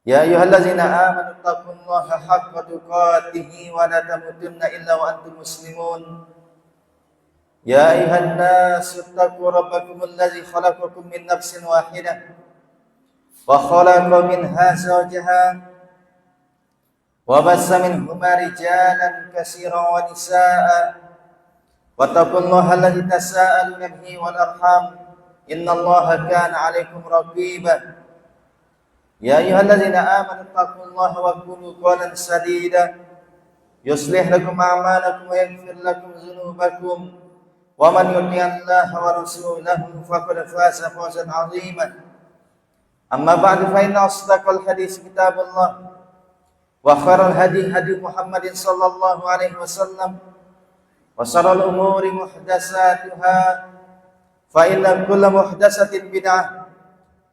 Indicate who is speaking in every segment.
Speaker 1: يا أيها الذين آمنوا اتقوا الله حق تقاته ولا تموتن إلا وأنتم مسلمون يا أيها الناس اتقوا ربكم الذي خلقكم من نفس واحدة وخلق منها زوجها وبث منهما رجالا كثيرا ونساء واتقوا الله الذي تساءلون به والأرحام إن الله كان عليكم رقيبا يا أيها الذين آمنوا اتقوا الله وقولوا قولا سديدا يصلح لكم أعمالكم ويغفر لكم ذنوبكم ومن يطع الله ورسوله فقد فاز فوزا عظيما أما بعد فإن أصدق الحديث كتاب الله وخير الهدي هدي محمد صلى الله عليه وسلم وشر الأمور محدثاتها فإن كل محدثة بدعة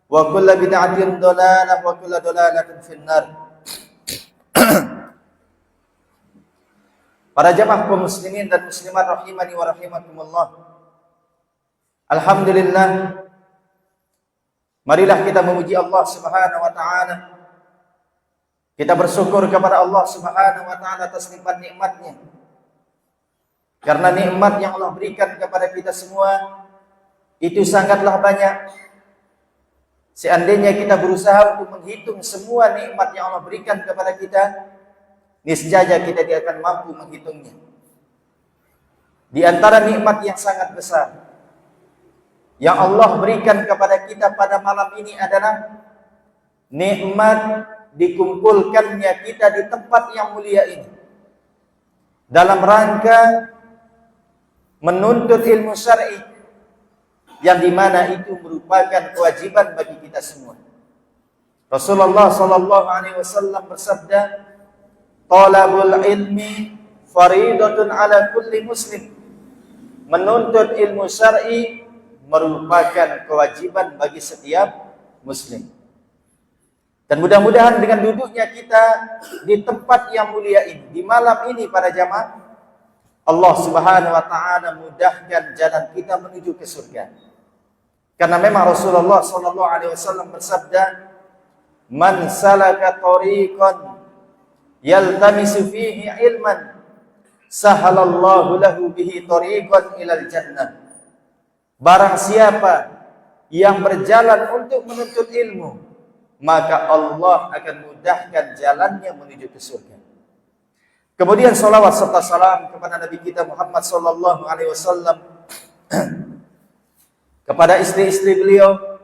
Speaker 1: وكل بدعة ضلالة وكل ضلالة في النار. Para jamaah kaum muslimin dan muslimat rahimani wa rahimakumullah. Alhamdulillah, marilah kita memuji Allah Subhanahu wa taala. Kita bersyukur kepada Allah Subhanahu wa taala atas nikmat-nikmatnya. Karena nikmat yang Allah berikan kepada kita semua itu sangatlah banyak. Seandainya kita berusaha untuk menghitung semua nikmat yang Allah berikan kepada kita, niscaya kita tidak akan mampu menghitungnya. Di antara nikmat yang sangat besar yang Allah berikan kepada kita pada malam ini adalah nikmat dikumpulkannya kita di tempat yang mulia ini dalam rangka menuntut ilmu syar'i, yang dimana itu merupakan kewajiban bagi kita semua. Rasulullah sallallahu alaihi wasallam bersabda, "Talabul ilmi fariidatun ala kulli muslim." Menuntut ilmu syar'i merupakan kewajiban bagi setiap muslim. Dan mudah-mudahan dengan duduknya kita di tempat yang mulia ini, di malam ini para jamaah, Allah Subhanahu wa taala mudahkan jalan kita menuju ke surga. Karena memang Rasulullah sallallahu alaihi wasallam bersabda, "Man salaka tariqan yaltamisu fihi ilman, sahalallahu lahu bihi tariqan ilal jannah." Barang siapa yang berjalan untuk menuntut ilmu, maka Allah akan mudahkan jalannya menuju ke surga. Kemudian salawat serta salam kepada Nabi kita Muhammad sallallahu alaihi wasallam, kepada istri-istri beliau,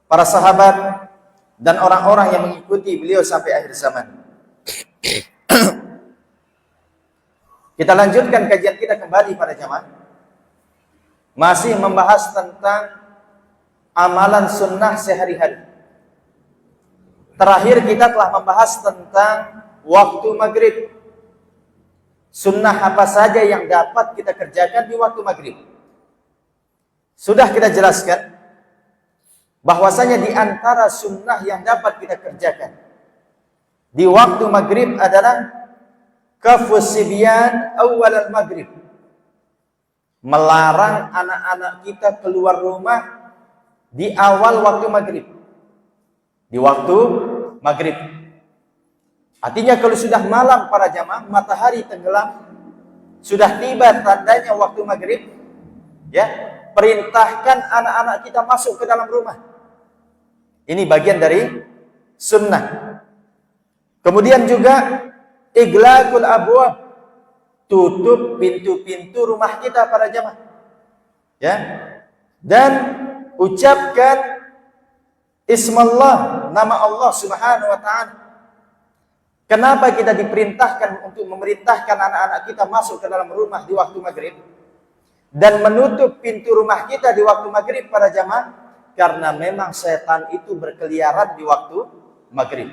Speaker 1: para sahabat, dan orang-orang yang mengikuti beliau sampai akhir zaman. Kita lanjutkan kajian kita kembali pada jamaah. Masih membahas tentang amalan sunnah sehari-hari. Terakhir kita telah membahas tentang waktu maghrib. Sunnah apa saja yang dapat kita kerjakan di waktu maghrib. Sudah kita jelaskan bahwasanya di antara sunnah yang dapat kita kerjakan di waktu maghrib adalah kafus sibyan awal al-maghrib. Melarang anak-anak kita keluar rumah di awal waktu maghrib. Di waktu maghrib. Artinya kalau sudah malam para jamaah, matahari tenggelam, sudah tiba tandanya waktu maghrib, ya, perintahkan anak-anak kita masuk ke dalam rumah. Ini bagian dari sunnah. Kemudian juga iglaqul abwab, tutup pintu-pintu rumah kita para jamaah. Ya. Dan ucapkan ismallah, nama Allah Subhanahu wa taala. Kenapa kita diperintahkan untuk memerintahkan anak-anak kita masuk ke dalam rumah di waktu maghrib dan menutup pintu rumah kita di waktu maghrib para jamaah? Karena memang setan itu berkeliaran di waktu maghrib.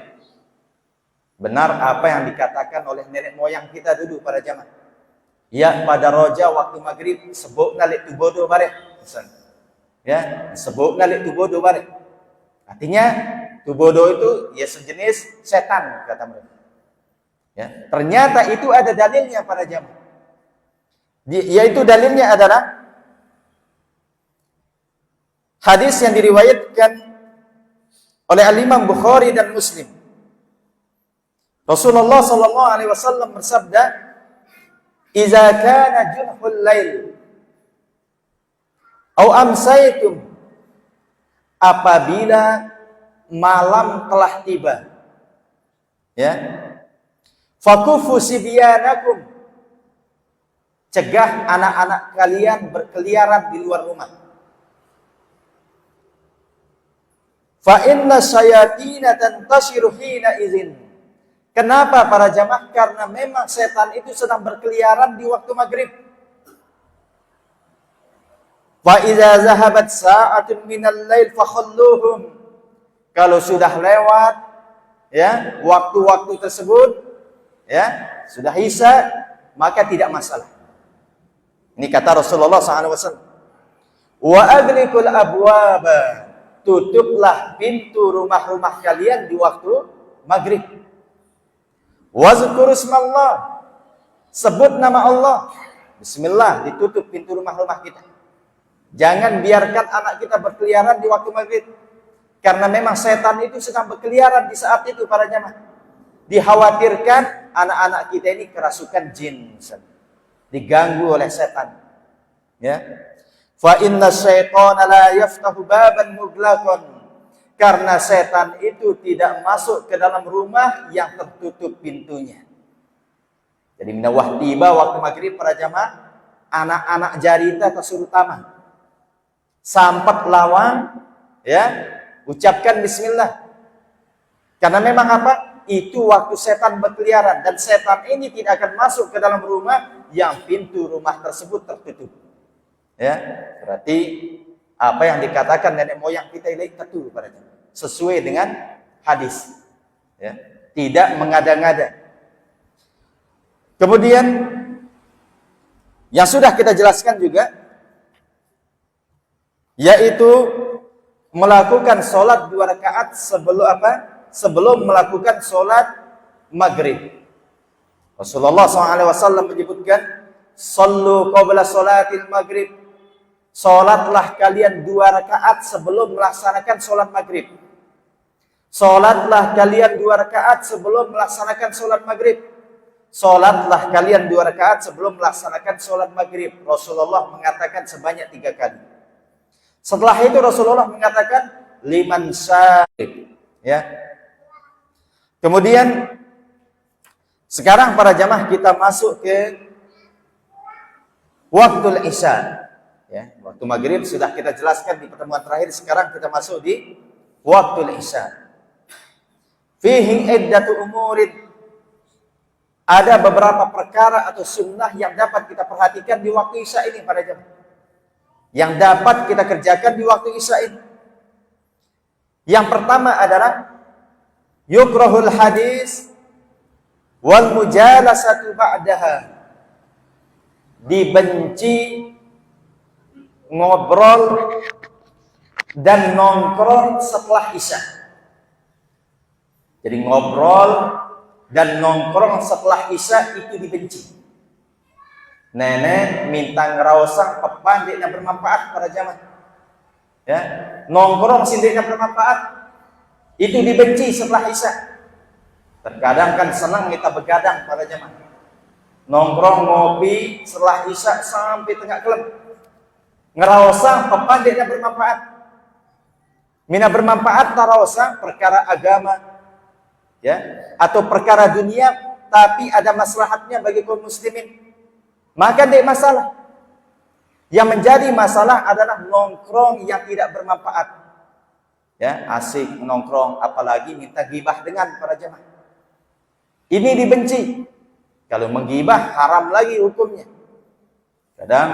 Speaker 1: Benar apa yang dikatakan oleh nenek moyang kita dulu para jamaah. Ya, pada roja waktu maghrib sebut nalik tu bodoh bareh. Ya, sebut nalik tu bodoh bareh. Artinya tu bodoh itu ya sejenis setan kata mereka. Ya, ternyata itu ada dalilnya para jamaah. Yaitu dalilnya adalah hadis yang diriwayatkan oleh Al-Imam Bukhari dan Muslim Rasulullah sallallahu alaihi wasallam bersabda, "Idza kana junhul lail au amsaytum," apabila malam telah tiba, ya, fakufu sibyanakum, cegah anak-anak kalian berkeliaran di luar rumah. Fa inna syayatina tantashiru hina idzin. Kenapa para jamaah? Karena memang setan itu sedang berkeliaran di waktu maghrib. Fa idza zahabat sa'atun minal lail fakhalluhum. Kalau sudah lewat, ya, waktu-waktu tersebut, ya, sudah isya, maka tidak masalah. Ini kata Rasulullah SAW. Wa aglikul abwaba, tutuplah pintu rumah-rumah kalian di waktu maghrib. Wazkur ismallah, sebut nama Allah. Bismillah, ditutup pintu rumah-rumah kita. Jangan biarkan anak kita berkeliaran di waktu maghrib. Karena memang setan itu sedang berkeliaran di saat itu para jamaah. Dikhawatirkan anak-anak kita ini kerasukan jin, diganggu oleh setan. Ya. Fa inna syaitana la yaftahu baban mughlaqan. Karena setan itu tidak masuk ke dalam rumah yang tertutup pintunya. Jadi minawah tiba waktu maghrib para jamaah, anak-anak jarita terutama sampat lawan, ya, ucapkan bismillah. Karena memang apa? Itu waktu setan berkeliaran, dan setan ini tidak akan masuk ke dalam rumah yang pintu rumah tersebut tertutup. Ya, berarti apa yang dikatakan nenek moyang kita ini tertutup pada jamaah, sesuai dengan hadis. Ya, tidak mengada-ngada. Kemudian yang sudah kita jelaskan juga, yaitu melakukan sholat 2 rakaat sebelum apa? Sebelum melakukan sholat maghrib. Rasulullah SAW menyebutkan, "Sallu qabla sholatil maghrib." Sholatlah kalian 2 rakaat sebelum melaksanakan sholat maghrib. Sholatlah kalian 2 rakaat sebelum melaksanakan sholat maghrib. Sholatlah kalian 2 rakaat sebelum melaksanakan sholat maghrib. Rasulullah mengatakan sebanyak 3 kali. Setelah itu Rasulullah mengatakan liman syarib. Ya. Kemudian sekarang para jamaah kita masuk ke waktu isya. Ya, waktu maghrib sudah kita jelaskan di pertemuan terakhir. Sekarang kita masuk di waktu isya. Fihi iddatu umurid. Ada beberapa perkara atau sunnah yang dapat kita perhatikan di waktu isya ini para jamaah, yang dapat kita kerjakan di waktu isya ini. Yang pertama adalah yukrahul hadis wal mujalasatu ba'daha. Dibenci ngobrol dan nongkrong setelah isya. Jadi ngobrol dan nongkrong setelah isya itu dibenci. Nenek minta ngerosang pepan dia bermanfaat pada jamaah. Ya, nongkrong sindiknya bermanfaat itu dibenci setelah isya. Terkadang kan senang kita begadang pada jamaah. Nongkrong ngopi setelah isya sampai tengah kelam. Ngerosang pepan dia bermanfaat. Mina bermanfaat tarawsang perkara agama, ya, atau perkara dunia, tapi ada maslahatnya bagi kaum muslimin, maka tidak masalah. Yang menjadi masalah adalah nongkrong yang tidak bermanfaat. Ya, asik nongkrong, apalagi minta gibah dengan para jemaah. Ini dibenci. Kalau menggibah haram lagi hukumnya. Kadang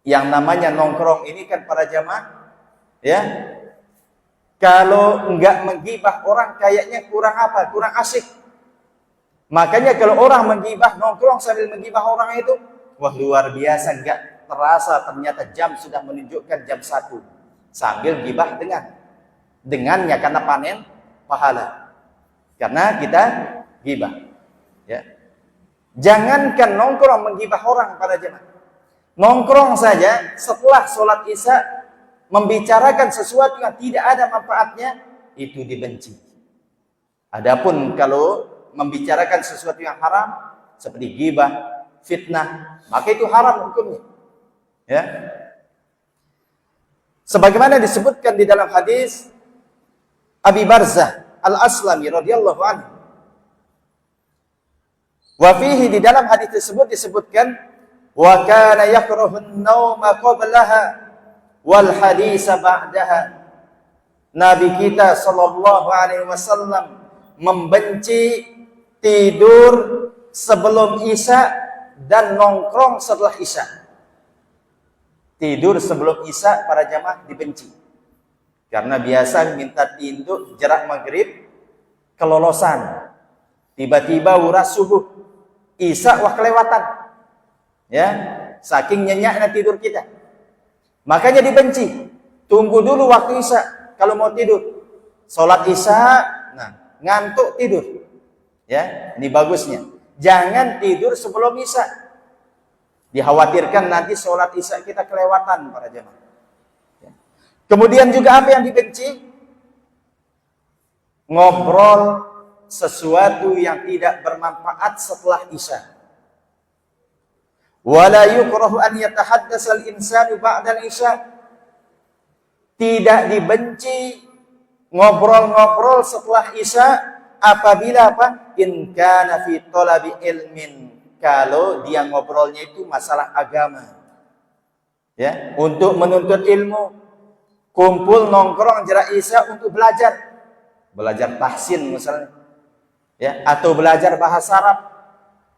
Speaker 1: yang namanya nongkrong ini kan para jemaah, ya, kalau enggak menggibah orang kayaknya kurang apa? Kurang asik. Makanya kalau orang menggibah, nongkrong sambil menggibah orang itu, wah luar biasa, enggak terasa ternyata jam sudah menunjukkan jam 1. Sambil gibah dengannya karena panen pahala. Karena kita gibah. Ya. Jangankan nongkrong menggibah orang para jemaah. Nongkrong saja setelah sholat isya membicarakan sesuatu yang tidak ada manfaatnya itu dibenci. Adapun kalau membicarakan sesuatu yang haram seperti ghibah, fitnah, maka itu haram hukumnya. Ya. Sebagaimana disebutkan di dalam hadis Abi Barzah Al-Aslami radhiyallahu anhu. Wa fihi, di dalam hadis tersebut disebutkan wa kana yakrahu an-nauma qablaha wal hadisa ba'daha. Nabi kita sallallahu alaihi wasallam membenci tidur sebelum Isya dan nongkrong setelah Isya. Tidur sebelum Isya para jamaah dibenci. Karena biasa minta tidur jarak maghrib kelolosan. Tiba-tiba uras subuh, Isya wah kelewatan. Ya, saking nyenyaknya tidur kita. Makanya dibenci. Tunggu dulu waktu Isya kalau mau tidur. Salat Isya, nah, ngantuk tidur. Ya, ini bagusnya. Jangan tidur sebelum Isya. Dikhawatirkan nanti sholat Isya kita kelewatan para jemaah. Kemudian juga apa yang dibenci? Ngobrol sesuatu yang tidak bermanfaat setelah Isya. Wala yukrahu an yatahaddasa al-insanu ba'da al-Isya. Tidak dibenci ngobrol-ngobrol setelah Isya apabila apa? In kana fi talabi ilmin. Kalau dia ngobrolnya itu masalah agama, ya, untuk menuntut ilmu, kumpul nongkrong jarak Isya untuk belajar tahsin misalnya, ya, atau belajar bahasa Arab,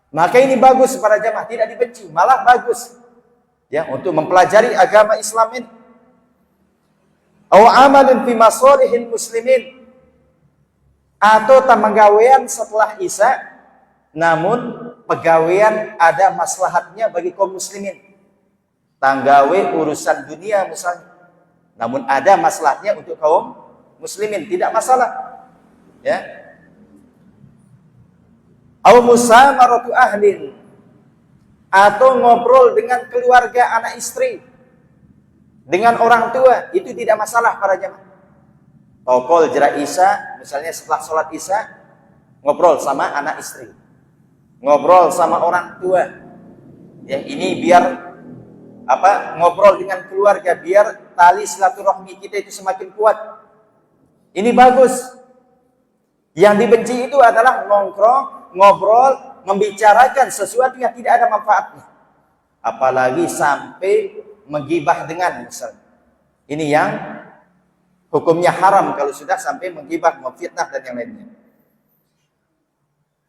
Speaker 1: maka ini bagus para jamaah, tidak dibenci, malah bagus, ya, untuk mempelajari agama Islam ini. Aw amalun fi masalihil muslimin, atau tamagawean setelah Isya, namun pegawaian ada maslahatnya bagi kaum muslimin. Tanggawe urusan dunia misalnya, namun ada maslahatnya untuk kaum muslimin, tidak masalah. Ya. Au musamaratu ahlin, atau ngobrol dengan keluarga, anak istri, dengan orang tua, itu tidak masalah para jamaah. Tokol jarak Isya, misalnya setelah sholat Isya, ngobrol sama anak istri, ngobrol sama orang tua, ya, ini biar apa, ngobrol dengan keluarga, biar tali silaturahmi kita itu semakin kuat. Ini bagus. Yang dibenci itu adalah nongkrong, ngobrol, membicarakan sesuatu yang tidak ada manfaatnya, apalagi sampai menggibah dengan misalnya. Ini yang hukumnya haram kalau sudah sampai menggibah, memfitnah dan yang lainnya.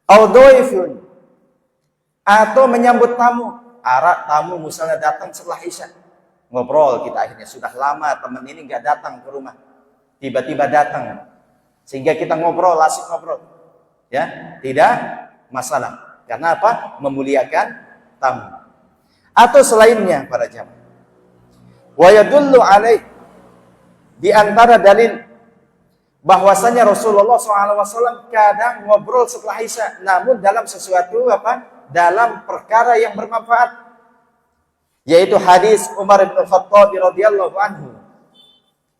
Speaker 1: Audoifun, atau menyambut tamu, tamu misalnya datang setelah Isya, ngobrol kita, akhirnya sudah lama teman ini nggak datang ke rumah, tiba-tiba datang, sehingga kita ngobrol, asik ngobrol, ya, tidak masalah, karena apa? Memuliakan tamu. Atau selainnya para jamaah. Wa yadullu alaih, di antara dalil bahwasanya Rasulullah SAW kadang ngobrol setelah Isya, namun dalam sesuatu apa? Dalam perkara yang bermanfaat, yaitu hadis Umar bin Khattab radhiyallahu anhu.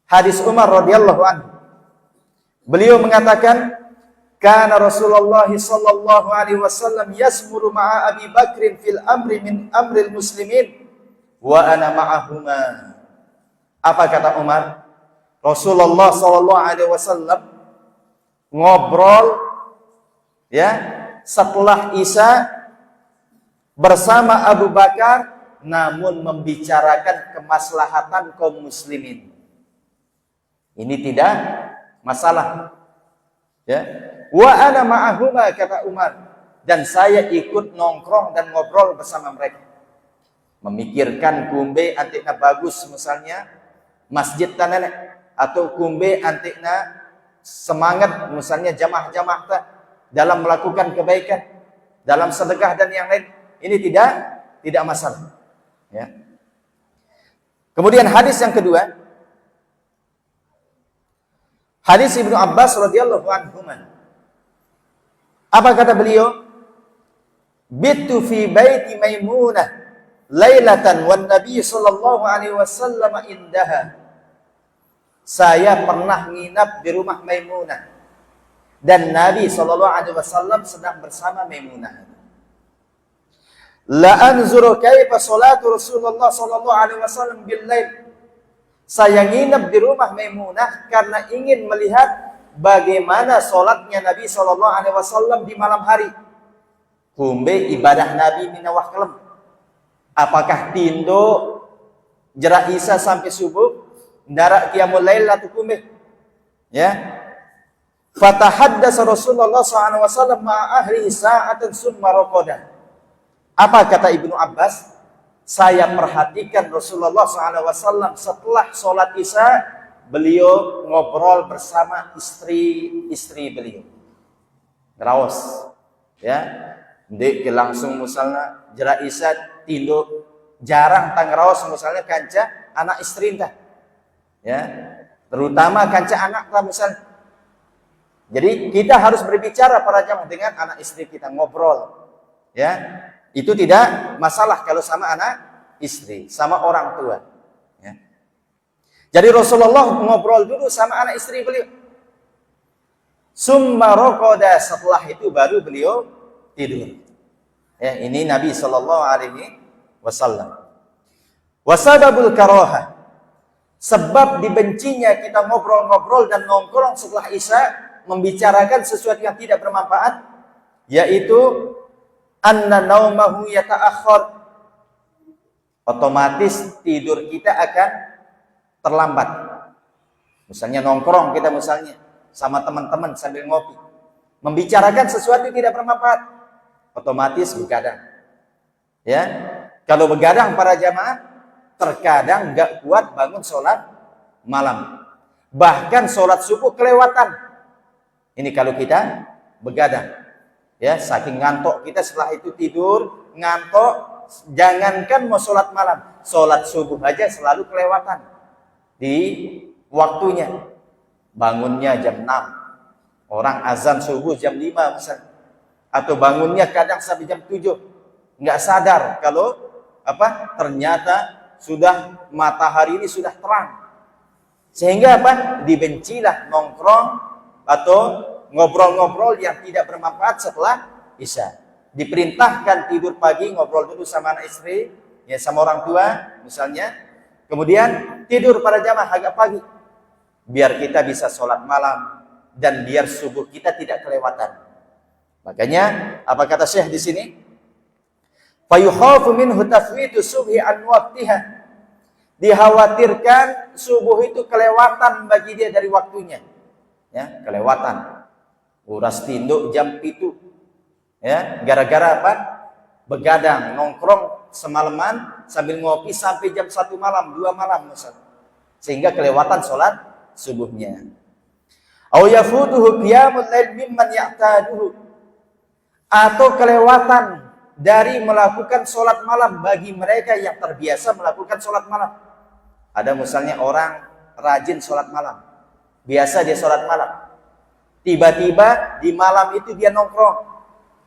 Speaker 1: Hadis Umar radhiyallahu anhu, beliau mengatakan, kana Rasulullah sallallahu alaihi wasallam yasmuru ma'a Abi Bakrin fil amri min amril muslimin wa ana ma'ahuma. Apa kata Umar? Rasulullah sallallahu alaihi wasallam ngobrol, ya, setelah Isya bersama Abu Bakar, namun membicarakan kemaslahatan kaum muslimin. Ini tidak masalah. Ya. Wa ana ma'ahuma, kata Umar, dan saya ikut nongkrong dan ngobrol bersama mereka. Memikirkan kumbe antikna bagus misalnya masjid tanenek, atau kumbe antikna semangat misalnya jamaah-jamaah dalam melakukan kebaikan, dalam sedekah dan yang lain. Ini tidak masalah, ya. Kemudian hadis yang kedua, hadis Ibnu Abbas radhiyallahu anhu. Apa kata beliau? Bitu fi baiti Maimunah lailatan wan Nabi sallallahu alaihi wasallam indaha. Saya pernah nginap di rumah Maimunah Dan Nabi SAW sedang bersama Maimunah. La anzuru kaifa salatu Rasulullah SAW bil lail. Saya nginep di rumah Maimunah karena ingin melihat bagaimana solatnya Nabi SAW di malam hari. Kumbe ibadah Nabi minawah kelem. Apakah tindo jerak Isa sampai subuh? Ndarak qiyamul lail atau kumbe? Ya. Fatahaddasa Rasulullah SAW ma'a ahli sa'atan summa raqada. Apa kata Ibnu Abbas? Saya perhatikan Rasulullah SAW setelah sholat Isya, beliau ngobrol bersama istri-istri beliau. Raos, ya, dek langsung misalnya jerak Isya tindo jarang tang raos misalnya kanca anak istri entah, ya, terutama kanca anak lah misalnya. Jadi kita harus berbicara para jamaah dengan anak istri kita, ngobrol, ya. Itu tidak masalah kalau sama anak istri, sama orang tua, ya. Jadi Rasulullah ngobrol dulu sama anak istri beliau. Summa raqada, setelah itu baru beliau tidur. Ya, ini Nabi SAW. Wasababul karaha, sebab dibencinya kita ngobrol-ngobrol dan nongkrong setelah Isya, membicarakan sesuatu yang tidak bermanfaat, yaitu anna naumahu yata'akhkhar, otomatis tidur kita akan terlambat. Misalnya nongkrong kita misalnya sama teman-teman sambil ngopi, membicarakan sesuatu yang tidak bermanfaat, otomatis begadang. Ya, kalau begadang para jamaah terkadang nggak kuat bangun sholat malam, bahkan sholat subuh kelewatan. Ini kalau kita begadang, ya, saking ngantuk kita setelah itu tidur, ngantuk, jangankan mau sholat malam, sholat subuh aja selalu kelewatan di waktunya. Bangunnya jam 6, orang azan subuh jam 5 misalnya, atau bangunnya kadang sampai jam 7, nggak sadar kalau ternyata sudah matahari ini sudah terang, sehingga dibencilah nongkrong atau ngobrol-ngobrol yang tidak bermanfaat setelah Isya. Diperintahkan tidur pagi, ngobrol dulu sama anak istri, ya, sama orang tua misalnya. Kemudian tidur pada jamaah agak pagi, biar kita bisa sholat malam dan biar subuh kita tidak kelewatan. Makanya apa kata Syekh di sini? Fayukhafu minhu tafwitu subhi an waqtiha. Dikhawatirkan subuh itu kelewatan bagi dia dari waktunya. Ya, kelewatan. Uras tinduk jam itu, ya, gara-gara apa? Begadang, nongkrong semalaman sambil ngopi sampai jam 1 malam, 2 malam misalnya, sehingga kelewatan sholat subuhnya. Au yafutuhu qiyamul lail mimman ya'taduhu, atau kelewatan dari melakukan sholat malam bagi mereka yang terbiasa melakukan sholat malam. Ada misalnya orang rajin sholat malam, biasa dia sholat malam, tiba-tiba di malam itu dia nongkrong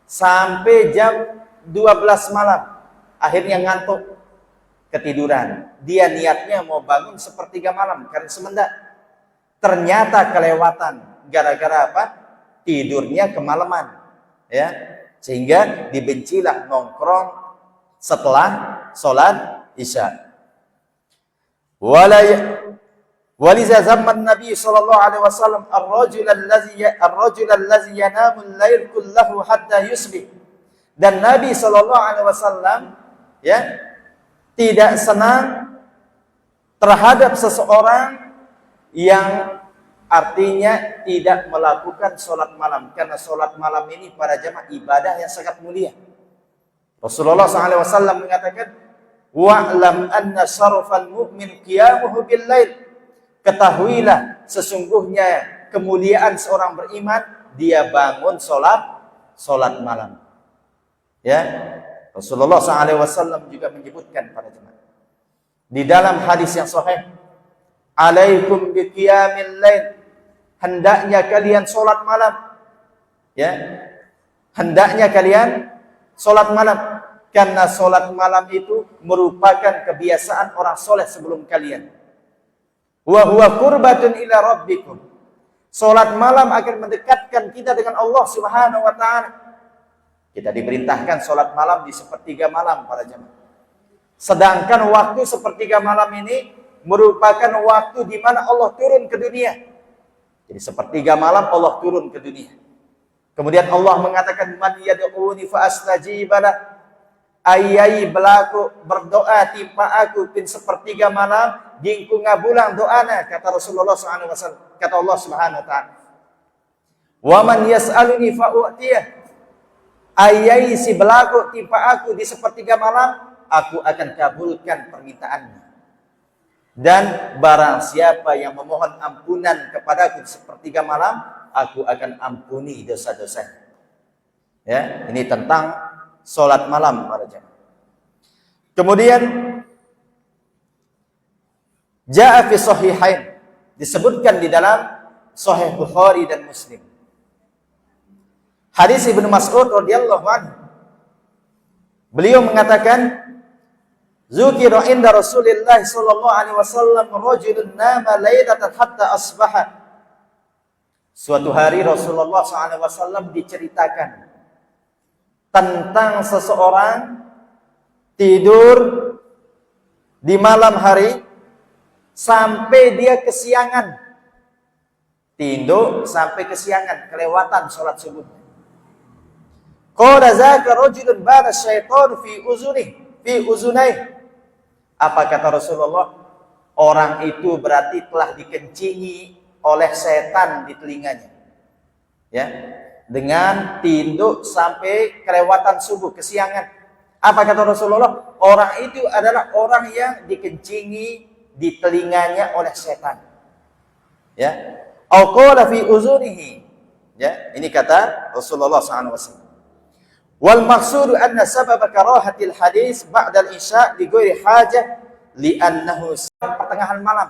Speaker 1: sampai jam 12 malam, akhirnya ngantuk, ketiduran. Dia niatnya mau bangun sepertiga malam karena semendak, ternyata kelewatan gara-gara apa? Tidurnya kemalaman, ya, sehingga dibencilah nongkrong setelah sholat Isya. Waliza zaman Nabi sallallahu alaihi wasallam ar-rajul allazi yanamu al-lail kullahu hatta yusbih. Dan Nabi sallallahu alaihi wasallam, ya, tidak senang terhadap seseorang yang artinya tidak melakukan sholat malam, karena sholat malam ini para jamaah ibadah yang sangat mulia. Rasulullah SAW mengatakan, wa'lam anna syarafal mu'min qiyamuhu bil lail. Ketahuilah sesungguhnya kemuliaan seorang beriman dia bangun sholat malam. Ya, Rasulullah SAW juga menyebutkan pada jemaah di dalam hadis yang sahih, alaikum biqiyamil lail, hendaknya kalian sholat malam, ya, hendaknya kalian sholat malam, karena sholat malam itu merupakan kebiasaan orang soleh sebelum kalian. Wa huwa qurbatun ila rabbikum, Salat malam akan mendekatkan kita dengan Allah Subhanahu wa taala. Kita diperintahkan salat malam di sepertiga malam para jemaah. Sedangkan waktu sepertiga malam ini merupakan waktu di mana Allah turun ke dunia. Jadi sepertiga malam Allah turun ke dunia. Kemudian Allah mengatakan, man yad'uni fa astajib lah. Ayai belaku berdoa timpa aku pin sepertiga malam gingku ngabulang doana, kata Rasulullah SAW, kata Allah Subhanahu wa taala. Wa man yas'aluni fa u'tiyah. Ayai si belaku timpa aku di sepertiga malam, aku akan kabulkan permintaannya. Dan barang siapa yang memohon ampunan kepadaku di sepertiga malam, aku akan ampuni dosa-dosanya. Ya, ini tentang salat malam para jemaah. Kemudian jaa fi sahihain, disebutkan di dalam Sahih Bukhari dan Muslim. Hadis Ibnu Mas'ud radhiyallahu anhu. Beliau mengatakan, Zukira inda Rasulillah sallallahu alaihi wasallam rajulun nama lailatan hatta asbaha. Suatu hari Rasulullah SAW diceritakan tentang seseorang tidur di malam hari sampai dia kesiangan. Tidur sampai kesiangan, kelewatan sholat subuh. Qala zaka rajulun bana syaitan fi uzunai. Apa kata Rasulullah? Orang itu berarti telah dikencingi oleh setan di telinganya. Ya. Dengan tinduk sampai kelewatan subuh, kesiangan. Apa kata Rasulullah? Orang itu adalah orang yang dikencingi di telinganya oleh setan. Ya. Au qala fi uzunihi. Ya, ini kata Rasulullah SAW. Wal maqsudu anna sabab karahatil hadis ba'da al-isya li ghairi hajah li'annahu pertengahan malam.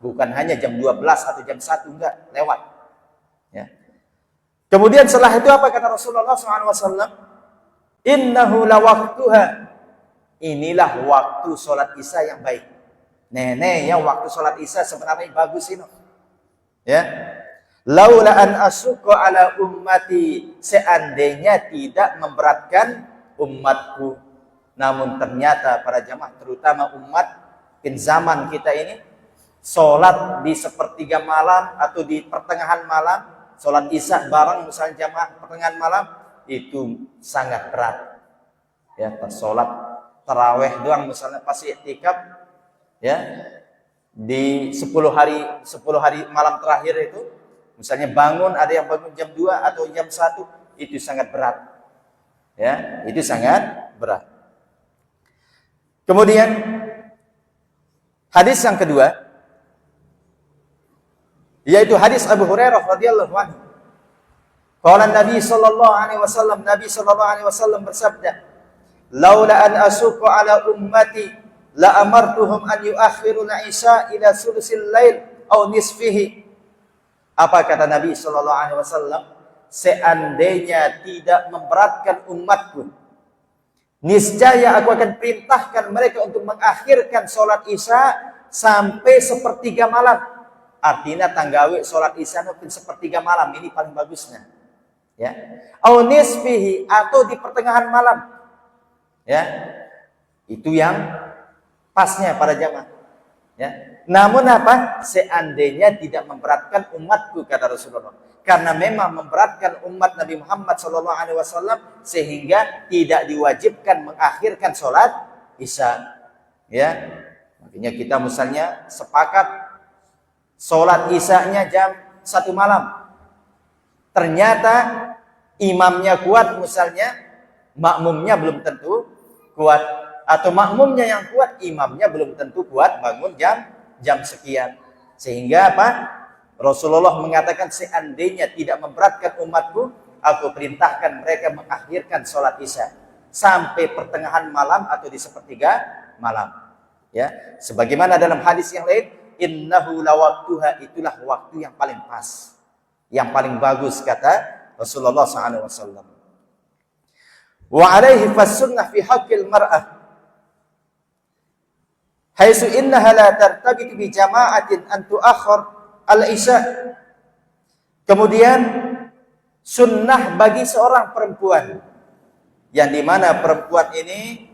Speaker 1: Bukan hanya jam 12 atau jam 1, enggak, lewat. Ya. Kemudian setelah itu apa kata Rasulullah SAW? Innahu lawaqtuha. Inilah waktu sholat isya yang baik. Ya, waktu sholat isya sebenarnya bagus ini. Ya. Laula an asyqa ala ummati, seandainya tidak memberatkan umatku. Namun ternyata para jamaah, terutama umat di zaman kita ini, sholat di sepertiga malam atau di pertengahan malam, sholat isya bareng misalnya jamaah pertengahan malam, itu sangat berat. Ya, sholat taraweh doang misalnya pas i'tikaf, ya, di 10 hari malam terakhir itu, misalnya bangun, ada yang bangun jam 2 atau jam 1, itu sangat berat. Ya, itu sangat berat. Kemudian hadis yang kedua, yaitu hadis Abu Hurairah radhiyallahu anhu. Qala Nabi sallallahu alaihi wasallam, Nabi sallallahu alaihi wasallam bersabda, "Laula an asuqa ala ummati la amartuhum an yuakhiru al-isya ila sulusil lail aw nisfihi." Apa kata Nabi sallallahu alaihi wasallam? Seandainya tidak memberatkan umatku, niscaya aku akan perintahkan mereka untuk mengakhirkan sholat isya sampai sepertiga malam. Artinya tanggawi sholat isya mungkin sepertiga malam, ini paling bagusnya. Ya, au nisfihi, atau di pertengahan malam. Ya, itu yang pasnya para jamaah. Ya, namun apa? Seandainya tidak memberatkan umatku, kata Rasulullah. Karena memang memberatkan umat Nabi Muhammad SAW sehingga tidak diwajibkan mengakhirkan sholat isya. Ya, makanya kita misalnya sepakat sholat isyanya jam 1 malam. Ternyata imamnya kuat misalnya, makmumnya belum tentu kuat, atau makmumnya yang kuat, imamnya belum tentu kuat bangun jam sekian. Sehingga apa? Rasulullah mengatakan seandainya tidak memberatkan umatku, aku perintahkan mereka mengakhirkan sholat isya sampai pertengahan malam atau di sepertiga malam. Ya, sebagaimana dalam hadis yang lain, innahu lawaqtuha, itulah waktu yang paling pas, yang paling bagus, kata Rasulullah SAW. Wa alaihi fas-sunnah fi haqqil mar'ah haitsu innaha la tartabit bi jama'atin an tu'akhkhar al-isya Kemudian sunnah bagi seorang perempuan, yang dimana perempuan ini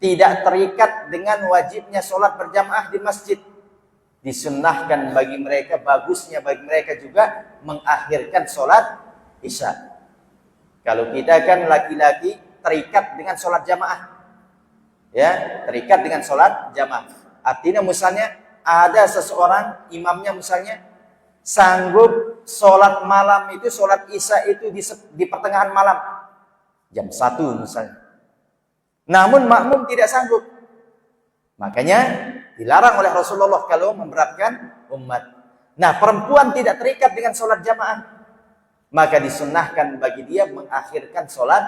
Speaker 1: tidak terikat dengan wajibnya sholat berjamaah di masjid. Disunnahkan bagi mereka, bagusnya bagi mereka juga mengakhirkan sholat isya. Kalau kita kan laki-laki terikat dengan sholat jamaah, ya, terikat dengan sholat jamaah. Artinya misalnya ada seseorang imamnya misalnya sanggup sholat malam itu, sholat isya itu di pertengahan malam jam 1 misalnya. Namun makmum tidak sanggup. Makanya dilarang oleh Rasulullah kalau memberatkan umat. Nah, perempuan tidak terikat dengan sholat jamaah, maka disunnahkan bagi dia mengakhirkan sholat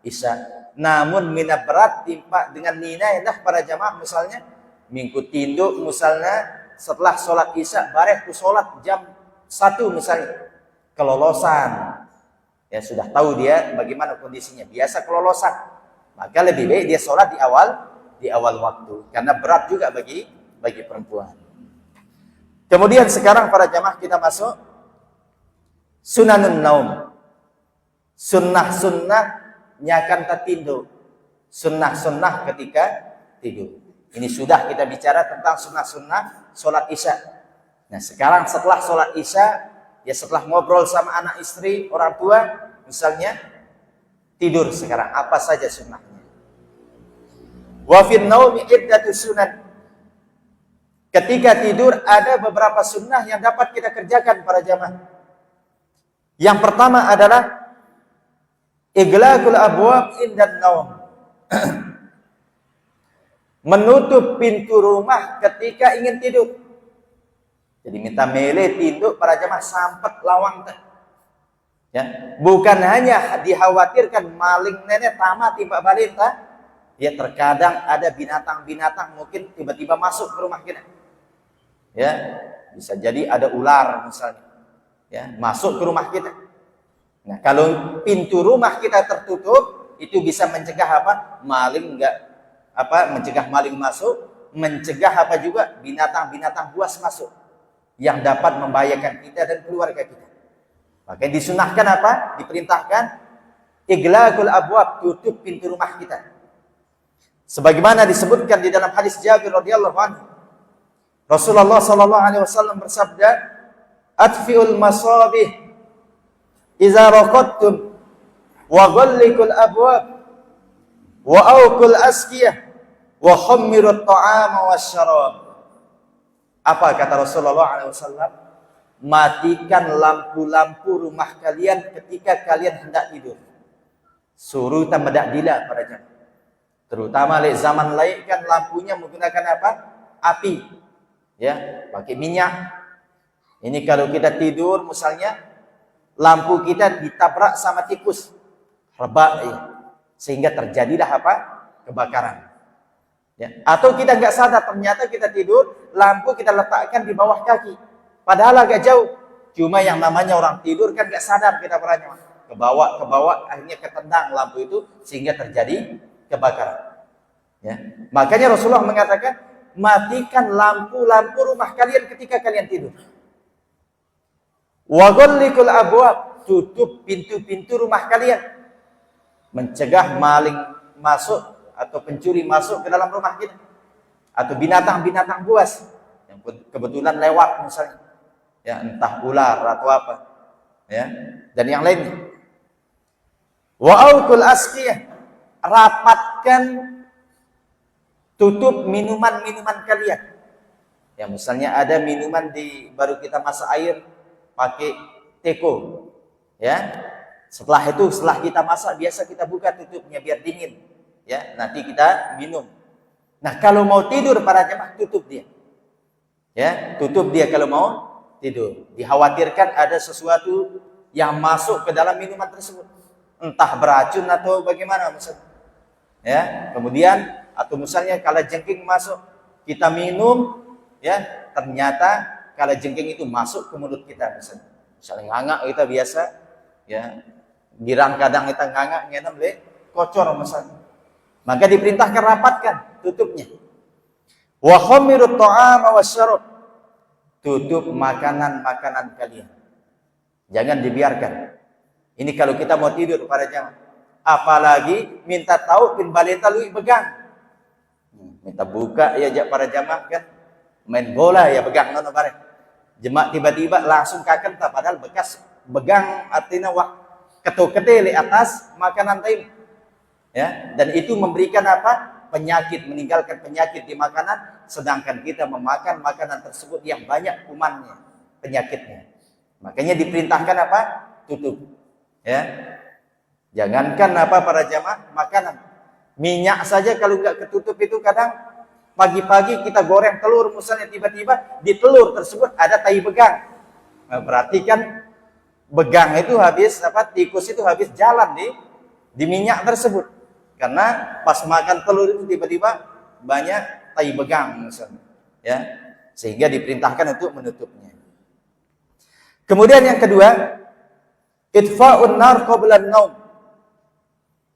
Speaker 1: isya. Namun mina berat timpa dengan nina dah para jamaah misalnya minggu tinduk misalnya setelah sholat isya bareh tu sholat jam 1 misalnya, kelolosan, ya sudah tahu dia bagaimana kondisinya, biasa kelolosan, maka lebih baik dia sholat di awal waktu, karena berat juga bagi perempuan. Kemudian sekarang para jamaah kita masuk sunanun naum, sunnah-sunnahnya akan tertidur, sunnah-sunnah ketika tidur. Ini sudah kita bicara tentang sunnah-sunnah sholat isya. Nah sekarang setelah sholat isya, ya setelah ngobrol sama anak istri, orang tua misalnya, tidur sekarang apa saja sunnahnya. Wa fin naumi iddatu sunan. Ketika tidur ada beberapa sunnah yang dapat kita kerjakan para jamaah. Yang pertama adalah iglaqul abwab indan naum. Menutup pintu rumah ketika ingin tidur. Jadi minta mele tinduk para jamaah sampet lawang teh. Ya, bukan hanya dikhawatirkan maling nenek tamat timba balik tah. Ya, terkadang ada binatang-binatang mungkin tiba-tiba masuk ke rumah kita. Ya, bisa jadi ada ular misalnya. Ya, masuk ke rumah kita. Nah, kalau pintu rumah kita tertutup, itu bisa mencegah apa? Maling mencegah maling masuk, mencegah apa juga? Binatang-binatang buas masuk yang dapat membahayakan kita dan keluarga kita. Maka disunahkan apa? Diperintahkan iglaqul abwab, tutup pintu rumah kita. Sebagaimana disebutkan di dalam hadis Jabir radhiyallahu anhu, Rasulullah sallallahu alaihi wasallam bersabda, "Atfiul masabih idza raqadtum wa ghalliqul abwab wa awqul askiyah wa khammirut ta'ama wasyarab." Apa kata Rasulullah alaihi wasallam? Matikan lampu-lampu rumah kalian ketika kalian hendak tidur. Suruh tambah dila para jemaah. Terutama di zaman lain kan lampunya menggunakan apa? Api. Ya, pakai minyak. Ini kalau kita tidur misalnya lampu kita ditabrak sama tikus. Rebak ya. Sehingga terjadilah apa? Kebakaran. Ya. Atau kita nggak sadar ternyata kita tidur, lampu kita letakkan di bawah kaki. Padahal agak jauh. Cuma yang namanya orang tidur kan nggak sadar kita perannya. Ke bawah akhirnya ketendang lampu itu sehingga terjadi kebakaran. Ya. Makanya Rasulullah mengatakan, matikan lampu-lampu rumah kalian ketika kalian tidur. Wa ghalliqul abwab, tutup pintu-pintu rumah kalian. Mencegah maling masuk atau pencuri masuk ke dalam rumah kita. Atau binatang-binatang buas yang kebetulan lewat misalnya. Ya, entah ular atau apa. Ya, dan yang lainnya. Wa auqul askiyah, rapatkan, tutup minuman-minuman kalian. Ya, misalnya ada minuman baru kita masak air pakai teko. Ya. Setelah kita masak biasa kita buka tutupnya biar dingin. Ya, nanti kita minum. Nah, kalau mau tidur para jemaah tutup dia. Ya, tutup dia kalau mau tidur. Dikhawatirkan ada sesuatu yang masuk ke dalam minuman tersebut. Entah beracun atau bagaimana misalnya. Ya, kemudian atau misalnya kalau jengking masuk, kita minum, ya, ternyata kalau jengking itu masuk ke mulut kita misalnya ngangak kita biasa, ya, girang kadang kita ngangak ngenem le kocor misalnya. Maka diperintahkan rapatkan tutupnya. Wa khamirut ta'ama wasyarab, tutup makanan-makanan kalian. Jangan dibiarkan. Ini kalau kita mau tidur para jamaah. Apalagi minta tahu pin baleta lui pegang. Minta buka ya para jamaah kan. Main bola ya pegang nono bareng. Jemaah tiba-tiba langsung kaken padahal bekas pegang artinya ketuk-ketik di atas makanan tadi. Ya, dan itu memberikan apa? Penyakit, meninggalkan penyakit di makanan, sedangkan kita memakan makanan tersebut yang banyak kumannya, penyakitnya. Makanya diperintahkan apa? Tutup. Ya. Jangankan apa para jamaah makanan. Minyak saja kalau nggak ketutup itu kadang pagi-pagi kita goreng telur misalnya tiba-tiba di telur tersebut ada tai begang. Nah, berarti kan begang itu habis apa? Tikus itu habis jalan di minyak tersebut. Karena pas makan telur itu tiba-tiba banyak tai begang misalnya. Ya. Sehingga diperintahkan untuk menutupnya. Kemudian yang kedua, itfa'un nar qabla an-naum.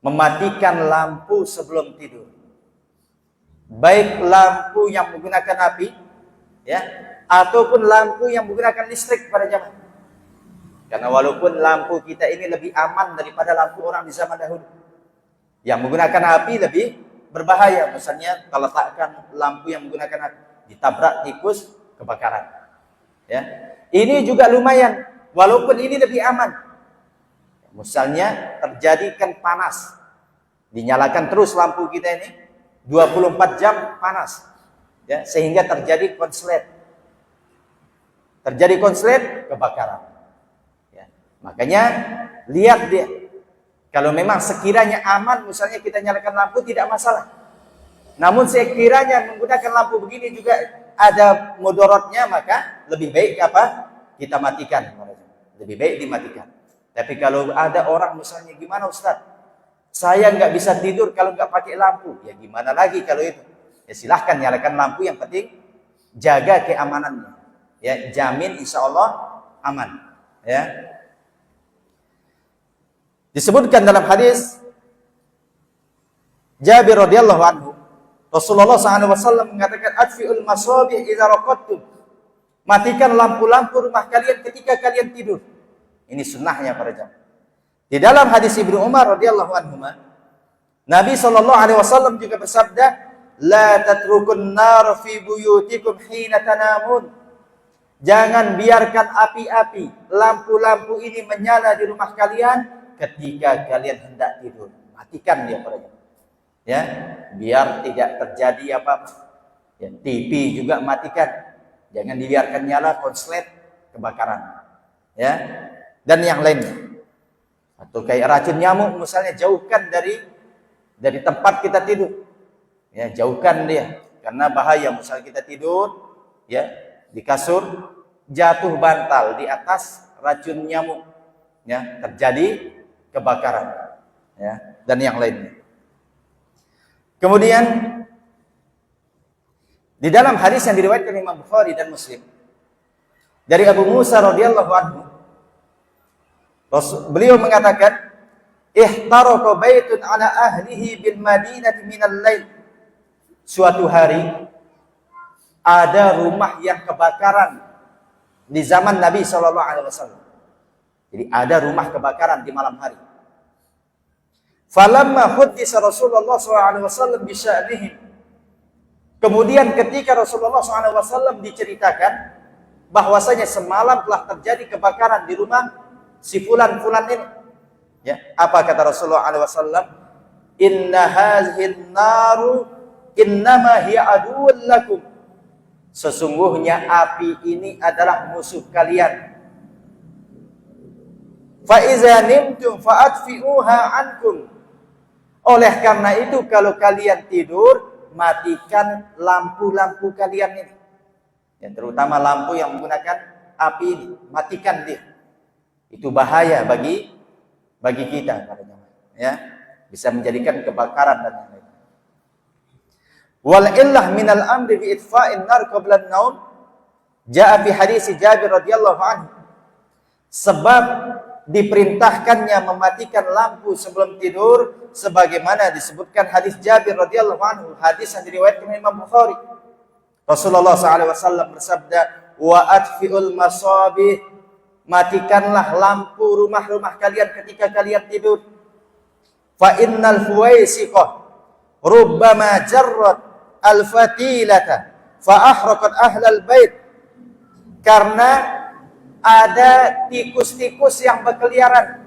Speaker 1: Mematikan lampu sebelum tidur. Baik lampu yang menggunakan api, ya, ataupun lampu yang menggunakan listrik pada zaman. Karena walaupun lampu kita ini lebih aman daripada lampu orang di zaman dahulu. Yang menggunakan api lebih berbahaya. Misalnya kalau letakkan lampu yang menggunakan api, ditabrak tikus, kebakaran. Ya. Ini juga lumayan, walaupun ini lebih aman. Misalnya terjadikan panas, dinyalakan terus lampu kita ini 24 jam panas, ya, sehingga terjadi konslet. Terjadi konslet, kebakaran. Ya. Makanya lihat dia, kalau memang sekiranya aman, misalnya kita nyalakan lampu tidak masalah. Namun sekiranya menggunakan lampu begini juga ada mudaratnya, maka lebih baik apa? Kita matikan. Lebih baik dimatikan. Tapi kalau ada orang misalnya, gimana Ustaz? Saya nggak bisa tidur kalau nggak pakai lampu. Ya gimana lagi kalau itu? Ya silahkan nyalakan lampu, yang penting jaga keamanannya. Ya, jamin insya Allah aman. Ya. Disebutkan dalam hadis Jabir radhiyallahu anhu, Rasulullah SAW mengatakan, "Atfi'ul masabih idza raqadtum." Matikan lampu-lampu rumah kalian ketika kalian tidur. Ini sunnahnya para jamaah. Di dalam hadis Ibnu Umar radhiyallahu anhu, Nabi SAW juga bersabda, "La tatrukun nar fi buyutikum hina tanamun." Jangan biarkan api-api, lampu-lampu ini menyala di rumah kalian ketika kalian hendak tidur. Matikan dia para jamaah. Ya, biar tidak terjadi apa-apa. Ya, TV juga matikan. Jangan dibiarkan nyala, konslet, kebakaran. Ya. Dan yang lainnya. Atau kayak racun nyamuk misalnya, jauhkan dari tempat kita tidur. Ya, jauhkan dia karena bahaya. Misalnya kita tidur ya di kasur, jatuh bantal di atas racun nyamuk. Ya, terjadi kebakaran. Ya, dan yang lainnya. Kemudian di dalam hadis yang diriwayatkan Imam Bukhari dan Muslim dari Abu Musa radhiyallahu anhu, beliau mengatakan, "Ihtaraqa baitun ala ahlihi bil Madinati minal lail." Suatu hari ada rumah yang kebakaran di zaman Nabi sallallahu alaihi wasallam. Jadi ada rumah kebakaran di malam hari. Falamma huddisa Rasulullah sallallahu alaihi wasallam bi sya'nihim. Kemudian ketika Rasulullah sallallahu alaihi wasallam diceritakan bahwasanya semalam telah terjadi kebakaran di rumah si fulan ini. Ya, apa kata Rasulullah SAW? Inna hadhihi naru innama hiya aduwwun lakum. Sesungguhnya api ini adalah musuh kalian. Fa iza nimtum fa'atfi'uha ankum. Oleh karena itu kalau kalian tidur, matikan lampu-lampu kalian ini. Ya, terutama lampu yang menggunakan api ini, matikan dia. Itu bahaya bagi kita para jemaah. Ya, bisa menjadikan kebakaran dan lain-lain. Wal illah minal amri bi itfa'in nar qabla an-naum jaa fi hadis Jabir radhiyallahu anhu. Sebab diperintahkannya mematikan lampu sebelum tidur sebagaimana disebutkan hadis Jabir radhiyallahu anhu, hadis yang diriwayatkan Imam Bukhari. Rasulullah SAW bersabda, "Wa atfi'ul masabih." matikanlah lampu rumah-rumah kalian ketika kalian tidur. Fa innal fuwaisiqah rubbama jarrat al-fatilata fa ahraqat ahlal bait. Karena ada tikus-tikus yang berkeliaran.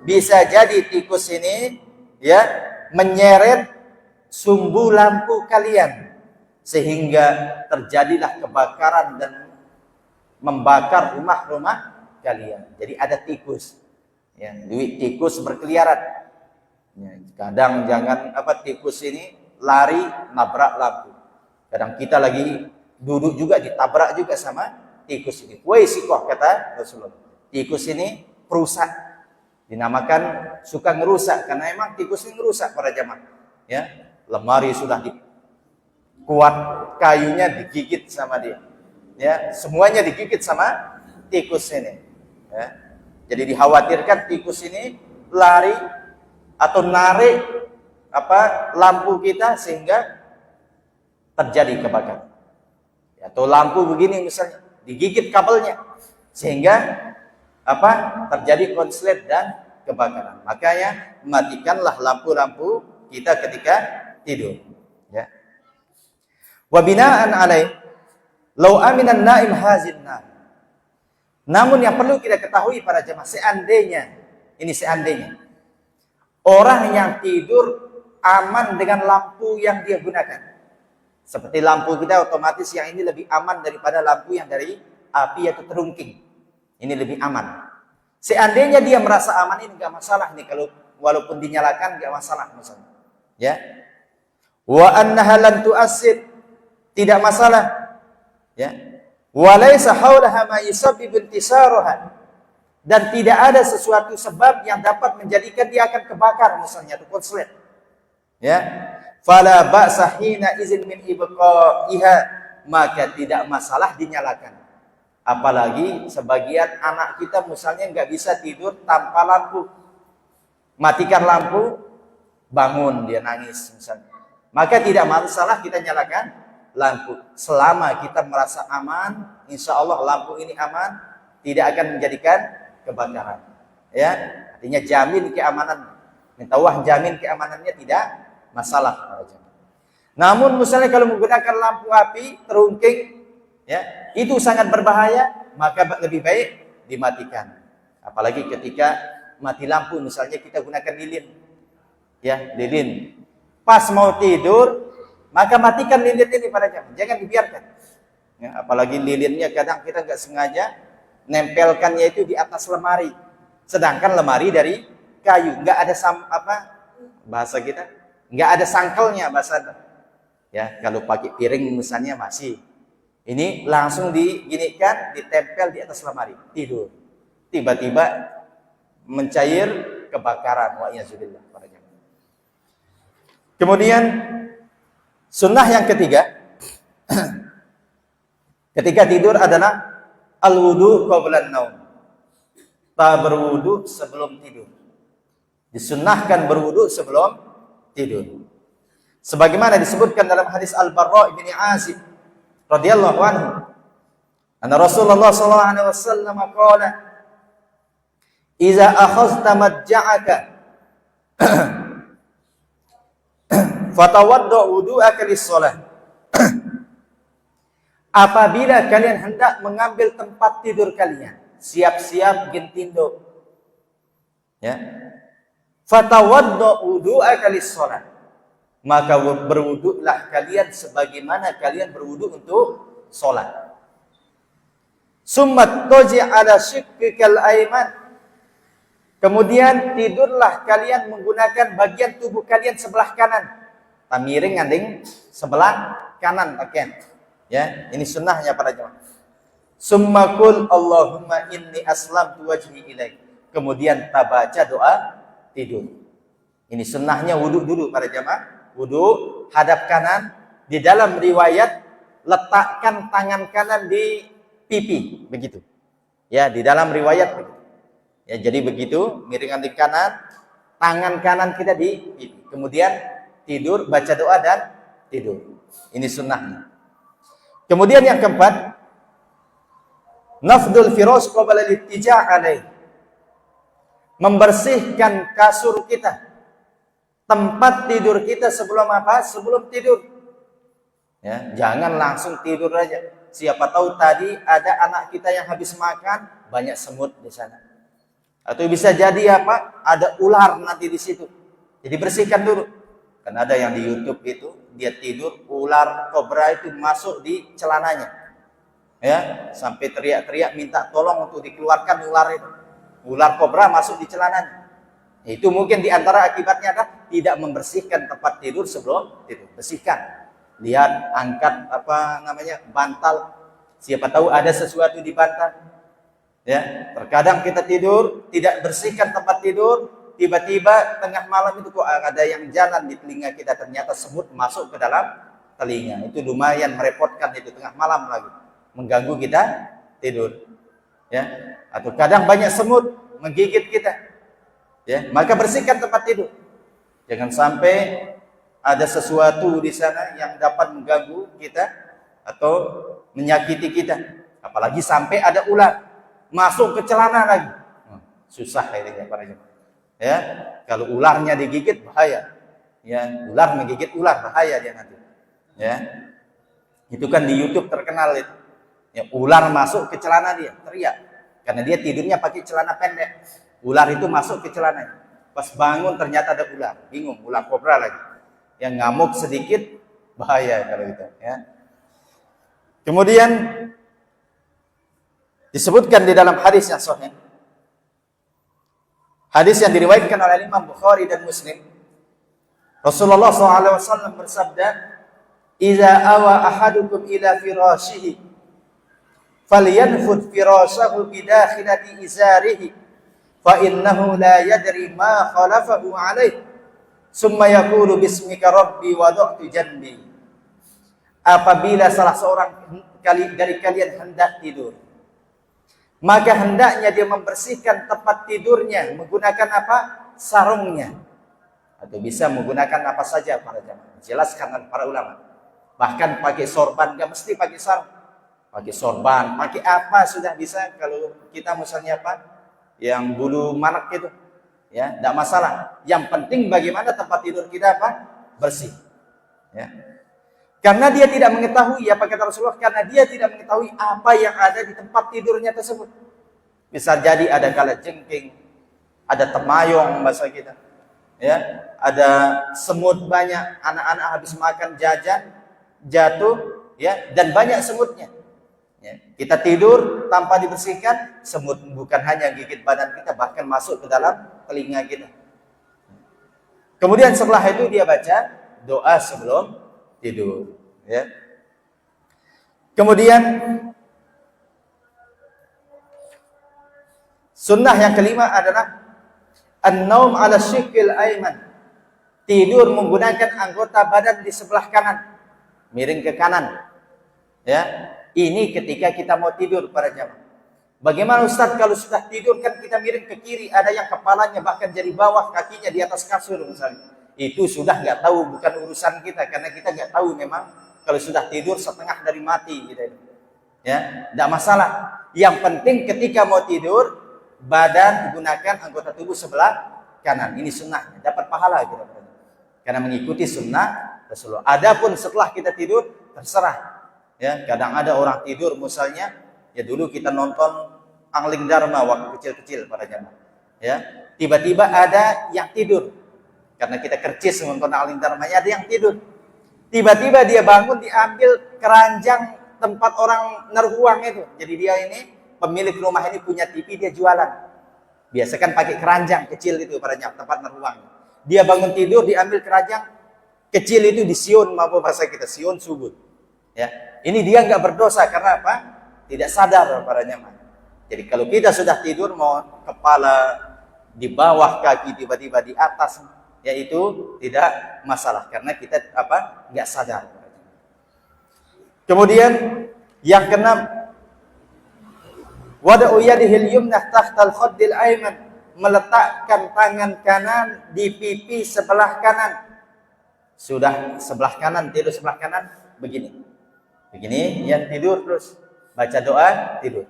Speaker 1: Bisa jadi tikus ini ya menyeret sumbu lampu kalian sehingga terjadilah kebakaran dan membakar rumah-rumah kalian. Jadi ada tikus. Ya, duit tikus berkeliaran. Ya, kadang jangan tikus ini lari nabrak lampu. Kadang kita lagi duduk juga ditabrak juga sama tikus ini. Waisikoh kata Rasulullah. Tikus ini perusak. Dinamakan suka ngerusak karena emang tikus ini ngerusak para jamaah. Ya, lemari sudah kuat kayunya digigit sama dia. Ya, semuanya digigit sama tikus ini. Ya. Jadi dikhawatirkan tikus ini lari atau narik lampu kita sehingga terjadi kebakaran. Ya, atau lampu begini misalnya digigit kabelnya sehingga terjadi konslet dan kebakaran. Makanya matikanlah lampu-lampu kita ketika tidur. Ya. Wa bina'an alaih lau aminan naim hazin nar. Namun yang perlu kita ketahui para jemaah, seandainya orang yang tidur aman dengan lampu yang dia gunakan. Seperti lampu kita otomatis yang ini lebih aman daripada lampu yang dari api atau terungking. Ini lebih aman. Seandainya dia merasa aman, ini enggak masalah nih kalau walaupun dinyalakan enggak masalah misalnya. Ya. Wa annaha lan tu'assir, tidak masalah. Ya. Wa laisa haulaha ma yusabbibu intisaruha, dan tidak ada sesuatu sebab yang dapat menjadikan dia akan kebakar misalnya atau konslet. Ya. Fala ba'sa hina izin min ibqaiha, maka tidak masalah dinyalakan. Apalagi sebagian anak kita misalnya nggak bisa tidur tanpa lampu. Matikan lampu, bangun dia nangis misalnya. Maka tidak masalah kita nyalakan lampu. Selama kita merasa aman, insya Allah lampu ini aman, tidak akan menjadikan kebakaran. Ya, artinya jamin keamanan. Minta wah jamin keamanannya tidak masalah. Namun misalnya kalau menggunakan lampu api terungking, ya, itu sangat berbahaya, maka lebih baik dimatikan. Apalagi ketika mati lampu, misalnya kita gunakan lilin. Ya, lilin. Pas mau tidur, maka matikan lilin ini pada jam. Jangan dibiarkan. Ya, apalagi lilinnya kadang kita nggak sengaja nempelkannya itu di atas lemari. Sedangkan lemari dari kayu, nggak ada bahasa kita, nggak ada sangkelnya bahasa. Ya, kalau pakai piring misalnya masih. Ini langsung diginikan, ditempel di atas lemari, tidur. Tiba-tiba mencair kebakaran. Wa iyyazubillah. Kemudian sunnah yang ketiga ketika tidur adalah al-wudu qablan naum. Berwudu sebelum tidur. Disunnahkan berwudu sebelum tidur. Sebagaimana disebutkan dalam hadis Al-Barra bin Azib radhiyallahu anhu, anna Rasulullah sallallahu alaihi wasallam qala, "Idza akhadhta madja'aka fatawadda wudu'aka lis-shalah." Apabila kalian hendak mengambil tempat tidur kalian, siap-siap gentindo. Ya. Fatawadda wudu'aka lis-shalah. Maka berwuduklah kalian sebagaimana kalian berwuduk untuk sholat. Summat toji ala syiqqikal aiman. Kemudian tidurlah kalian menggunakan bagian tubuh kalian sebelah kanan. Tamiring nganding sebelah kanan pakaian. Ya, ini sunnahnya para jemaah. Summa qul Allahumma inni aslamtu wajhi ilaik. Kemudian tabaca doa tidur. Ini sunnahnya wudu dulu para jemaah. Wudu hadap kanan, di dalam riwayat letakkan tangan kanan di pipi, begitu. Ya, di dalam riwayat begitu. Ya, jadi begitu, miringan di kanan, tangan kanan kita di pipi. Kemudian tidur, baca doa dan tidur. Ini sunnahnya. Kemudian yang keempat, Nafdul firash qabla al-ittija' alaih. Membersihkan kasur kita, tempat tidur kita sebelum apa? Sebelum tidur. Ya, jangan langsung tidur aja. Siapa tahu tadi ada anak kita yang habis makan, banyak semut di sana. Atau bisa jadi apa? Ada ular nanti di situ. Jadi bersihkan dulu. Kan ada yang di YouTube itu, dia tidur, ular kobra itu masuk di celananya. Ya, sampai teriak-teriak minta tolong untuk dikeluarkan ular itu. Ular kobra masuk di celananya. Itu mungkin di antara akibatnya adalah tidak membersihkan tempat tidur sebelum tidur. Bersihkan. Lihat, angkat bantal. Siapa tahu ada sesuatu di bantal. Ya, terkadang kita tidur tidak bersihkan tempat tidur, tiba-tiba tengah malam itu kok ada yang jalan di telinga kita, ternyata semut masuk ke dalam telinga. Itu lumayan merepotkan, itu tengah malam lagi, mengganggu kita tidur. Ya, atau kadang banyak semut menggigit kita. Ya, maka bersihkan tempat tidur. Jangan sampai ada sesuatu di sana yang dapat mengganggu kita atau menyakiti kita. Apalagi sampai ada ular masuk ke celana lagi. Susah ini para jemaah. Ya, kalau ularnya digigit bahaya. Ya, ular menggigit ular bahaya dia nanti. Ya. Itu kan di YouTube terkenal itu. Ya, ular masuk ke celana dia, teriak. Karena dia tidurnya pakai celana pendek. Ular itu masuk ke celananya. Pas bangun ternyata ada ular. Bingung, ular kobra lagi. Yang ngamuk sedikit bahaya kalau gitu, ya. Kemudian disebutkan di dalam hadis yang sahih. Hadis yang diriwayatkan oleh Imam Bukhari dan Muslim. Rasulullah SAW bersabda, "Idza awa ahadukum ila firashihi falyanfud firashahu bidakhilati izarihi fa innahu la yadri ma khalafahu alaih summa yaqulu bismika rabbi wada'tu janbi." Apabila salah seorang dari kalian hendak tidur, maka hendaknya dia membersihkan tempat tidurnya menggunakan apa? Sarungnya. Atau bisa menggunakan apa saja para jamaah. Jelaskan para ulama. Bahkan pakai sorban, enggak mesti pakai sarung. Pakai sorban, pakai apa sudah bisa. Kalau kita misalnya apa? Yang bulu manak itu, ya, enggak masalah. Yang penting bagaimana tempat tidur kita apa? Bersih. Ya. Karena dia tidak mengetahui, apa kata Rasulullah, karena dia tidak mengetahui apa yang ada di tempat tidurnya tersebut. Bisa jadi ada kalajengking, ada temayong bahasa kita, ya, ada semut banyak, anak-anak habis makan jajan jatuh, ya, dan banyak semutnya. Ya. Kita tidur tanpa dibersihkan, semut bukan hanya gigit badan kita, bahkan masuk ke dalam telinga kita. Kemudian setelah itu dia baca doa sebelum tidur, ya. Kemudian sunnah yang kelima adalah an-naum ala shiqqil ayman. Tidur menggunakan anggota badan di sebelah kanan, miring ke kanan. Ya, ini ketika kita mau tidur para jamaah. Bagaimana Ustaz kalau sudah tidur kan kita miring ke kiri, ada yang kepalanya bahkan jadi bawah, kakinya di atas kasur misalnya. Itu sudah nggak tahu, bukan urusan kita, karena kita nggak tahu memang kalau sudah tidur setengah dari mati gitu. Ya, nggak masalah. Yang penting ketika mau tidur, badan gunakan anggota tubuh sebelah kanan. Ini sunnahnya, dapat pahala gitu. Karena mengikuti sunnah Rasulullah. Adapun setelah kita tidur terserah. Ya, kadang ada orang tidur misalnya, ya dulu kita nonton Angling Dharma waktu kecil-kecil pada jamaah. Ya, tiba-tiba ada yang tidur. Karena kita kercis nonton Angling Dharma, ada yang tidur. Tiba-tiba dia bangun, diambil keranjang tempat orang naruh uang itu. Jadi dia ini pemilik rumah ini punya TV, dia jualan. Biasa kan pakai keranjang kecil itu pada tempat naruh uang. Dia bangun tidur, diambil keranjang kecil itu, di siun, apa bahasa kita, siun subut. Ya, ini dia nggak berdosa karena apa? Tidak sadar para jamaah. Jadi kalau kita sudah tidur, mau kepala di bawah, kaki tiba-tiba di atas, yaitu tidak masalah karena kita apa? Nggak sadar. Kemudian yang keenam, wada'u yadihil yumnah tahtal khaddil ayman, meletakkan tangan kanan di pipi sebelah kanan. Sudah sebelah kanan, tidur sebelah kanan begini. Begini, yang tidur terus baca doa, tidur.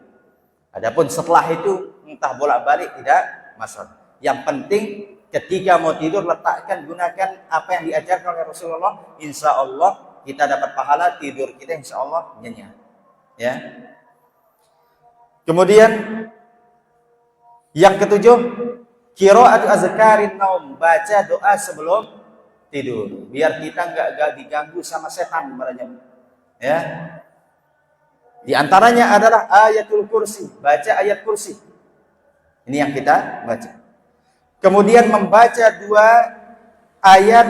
Speaker 1: Adapun setelah itu entah bolak-balik tidak masalah. Yang penting ketika mau tidur letakkan, gunakan apa yang diajarkan oleh Rasulullah. Insya Allah kita dapat pahala, tidur kita insya Allah nyenyak. Ya. Kemudian yang ketujuh, qiraatu azkarin naum, baca doa sebelum tidur, biar kita enggak diganggu sama setan pada jam. Ya. Di antaranya adalah ayatul kursi, baca ayat kursi. Ini yang kita baca. Kemudian membaca 2 ayat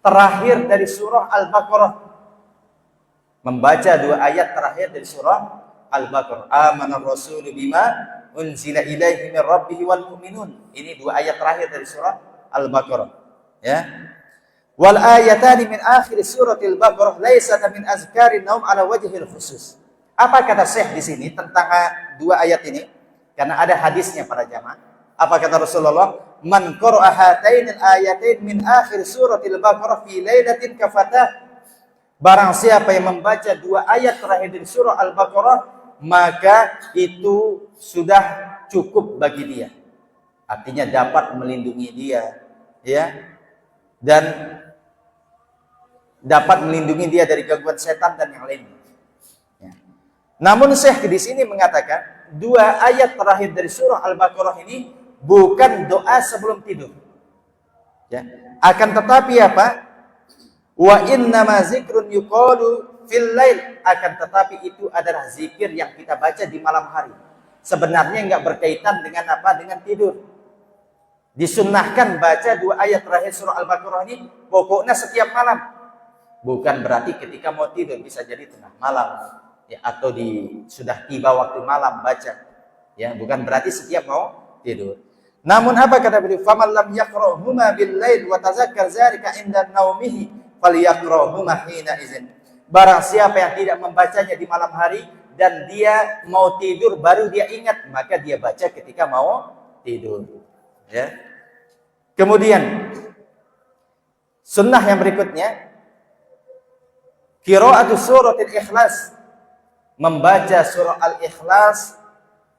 Speaker 1: terakhir dari surah Al-Baqarah. Membaca 2 ayat terakhir dari surah Al-Baqarah. Amanar rasulu bima unzila ilaihi min rabbih wal mu'minun. Ini 2 ayat terakhir dari surah Al-Baqarah. Ya. Wal ayatani min akhir suratil Baqarah laysat min azkarin naum ala wajhil khusus. Apa kata Syekh di sini tentang 2 ayat ini? Karena ada hadisnya para jamaah. Apa kata Rasulullah? Man qara'a hatainil ayatain min akhir suratil Baqarah fi lailatin kafatah. Barang siapa yang membaca 2 ayat terakhir dari surah Al-Baqarah, maka itu sudah cukup bagi dia. Artinya dapat melindungi dia, ya. Dan dapat melindungi dia dari gangguan setan dan yang lainnya. Ya. Namun Syekh di sini mengatakan 2 ayat terakhir dari surah Al-Baqarah ini bukan doa sebelum tidur. Ya. Akan tetapi apa? Wa innama zikrun yuqalu fil lail, akan tetapi itu adalah zikir yang kita baca di malam hari. Sebenarnya enggak berkaitan dengan apa? Dengan tidur. Disunnahkan baca 2 ayat terakhir surah Al-Baqarah ini pokoknya setiap malam. Bukan berarti ketika mau tidur, bisa jadi tengah malam ya, atau sudah tiba waktu malam baca. Ya, bukan berarti setiap mau tidur. Namun apa kata beliau? Faman lam yaqra'huma bil lail wa tazakkar zalika inda naumihi falyaqra'huma hina idzin. Barang siapa yang tidak membacanya di malam hari dan dia mau tidur baru dia ingat, maka dia baca ketika mau tidur. Ya. Kemudian sunnah yang berikutnya, qira'atu suratul Ikhlas, membaca surah Al-Ikhlas,